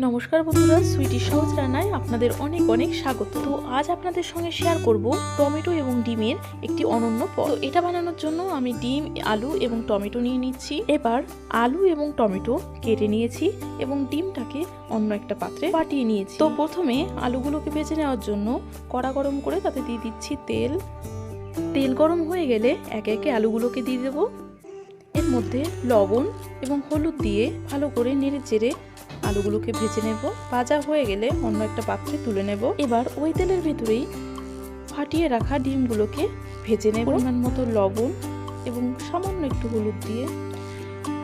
নমস্কার বন্ধুরা, সুইটি সহজ রান্নায় আপনাদের অনেক অনেক স্বাগত। তো আজ আপনাদের সঙ্গে শেয়ার করব টমেটো এবং ডিমের একটি অনন্য পদ। এটা বানানোর জন্য আমি ডিম, আলু এবং টমেটো নিয়ে নিচ্ছি। এবার আলু এবং টমেটো কেটে নিয়েছি এবং ডিমটাকে অন্য একটা পাত্রে পাঠিয়ে নিয়েছি। তো প্রথমে আলুগুলোকে ভেজে নেওয়ার জন্য কড়া গরম করে তাতে দিয়ে দিচ্ছি তেল। তেল গরম হয়ে গেলে একে একে আলুগুলোকে দিয়ে দেবো। এর মধ্যে লবণ এবং হলুদ দিয়ে ভালো করে নেড়ে চেড়ে আলুগুলোকে ভেজে নেব। ভাজা হয়ে গেলে অন্য একটা পাত্রে তুলে নেব। এবার ওই তেলের ভেতরেই ফাটিয়ে রাখা ডিমগুলোকে ভেজে নেব। পরিমাণ মতো লবণ এবং সামান্য একটু হলুদ দিয়ে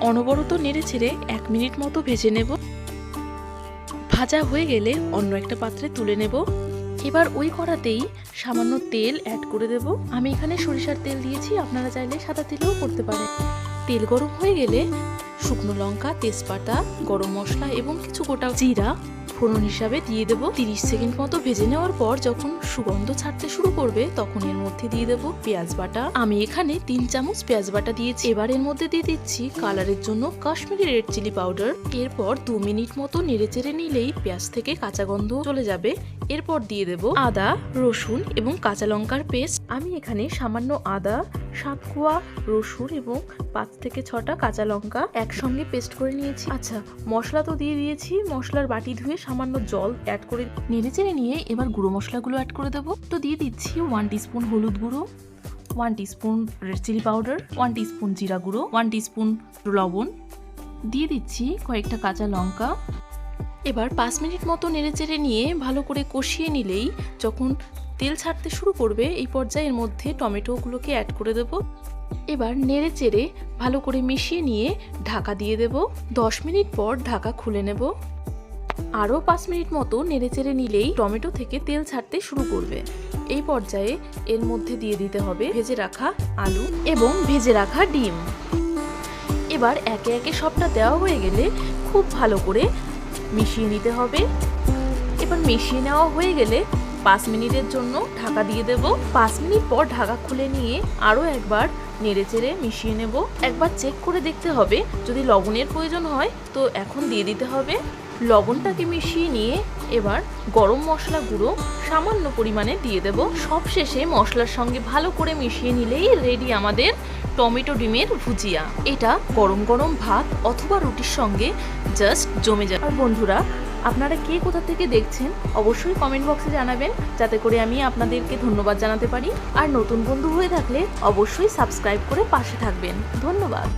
অনবরত নেড়ে ছেড়ে 1 মিনিট মতো ভেজে নেব। ভাজা হয়ে গেলে অন্য একটা পাত্রে তুলে নেব। এবার ওই কড়াতেই সামান্য তেল অ্যাড করে দেব। আমি এখানে সরিষার তেল দিয়েছি, আপনারা চাইলে সাদা তেলেও করতে পারেন। তেল গরম হয়ে গেলে শুকনো লঙ্কা, তেজপাতা, গরম মশলা এবং কিছু গোটা জিরা ফোড়ন হিসাবে দিয়ে দেব। 30 সেকেন্ড মতো ভেজে নেওয়ার পর যখন সুগন্ধ ছাড়তে শুরু করবে তখন এর মধ্যে দিয়ে দেব পেঁয়াজ বাটা। আমি এখানে 3 চামচ পেঁয়াজ বাটা দিয়েছি। এবার এর মধ্যে দিয়ে দিচ্ছি কালারের জন্য কাশ্মীরি রেড চিলি পাউডার। এরপর 2 মিনিট মতো নেড়ে চেড়ে নিলেই পেঁয়াজ থেকে কাঁচা গন্ধ চলে যাবে। এরপর দিয়ে দেব আদা, রসুন এবং কাঁচা লঙ্কার পেস্ট। আমি এখানে সামান্য আদা, 7 কোয়া রসুন এবং 5 থেকে 6টা কাঁচা লঙ্কা একসঙ্গে পেস্ট করে নিয়েছি। আচ্ছা, মশলা তো দিয়ে দিয়েছি। মশলার বাটি ধুয়ে সামান্য জল অ্যাড করে নেড়ে চেড়ে নিয়ে এবার গুঁড়ো মশলাগুলো অ্যাড করে দেবো। তো দিয়ে দিচ্ছি 1 টিস্পুন হলুদ গুঁড়ো, 1 teaspoon red chilli powder, 1 teaspoon জিরা গুঁড়ো, 1 টিস্পুন লবণ, দিয়ে দিচ্ছি কয়েকটা কাঁচা লঙ্কা। এবার 5 মিনিট মতো নেড়ে চেড়ে নিয়ে ভালো করে কষিয়ে নিলেই যখন তেল ছাড়তে শুরু করবে এই পর্যায়ে এর মধ্যে টমেটোগুলোকে অ্যাড করে দেব। এবার নেড়ে চেড়ে ভালো করে মিশিয়ে নিয়ে ঢাকা দিয়ে দেব। 10 মিনিট পর ঢাকা খুলে নেব। আরও 5 মিনিট মতো নেড়ে চেড়ে নিলেই টমেটো থেকে তেল ছাড়তে শুরু করবে। এই পর্যায়ে এর মধ্যে দিয়ে দিতে হবে ভেজে রাখা আলু এবং ভেজে রাখা ডিম। এবার একে একে সবটা দেওয়া হয়ে গেলে খুব ভালো করে মিশিয়ে নিতে হবে। এবার মিশিয়ে নেওয়া হয়ে গেলে 5 মিনিটের জন্য ঢাকা দিয়ে দেব। 5 মিনিট পর ঢাকা খুলে নিয়ে আরও একবার নেড়ে চেড়ে মিশিয়ে নেব। একবার চেক করে দেখতে হবে, যদি লবণের প্রয়োজন হয় তো এখন দিয়ে দিতে হবে। লবণটাকে মিশিয়ে নিয়ে এবার গরম মশলা গুঁড়ো সামান্য পরিমাণে দিয়ে দেব। সবশেষে মশলার সঙ্গে ভালো করে মিশিয়ে নিলেই রেডি আমাদের টমেটো ডিমের ভুজিয়া। এটা গরম গরম ভাত অথবা রুটির সঙ্গে জাস্ট জমে যাবে। আর বন্ধুরা, আপনারা কে কোথা থেকে দেখছেন অবশ্যই কমেন্ট বক্সে জানাবেন, যাতে করে আমি আপনাদেরকে ধন্যবাদ জানাতে পারি। আর নতুন বন্ধু হয়ে থাকলে অবশ্যই সাবস্ক্রাইব করে পাশে থাকবেন। ধন্যবাদ।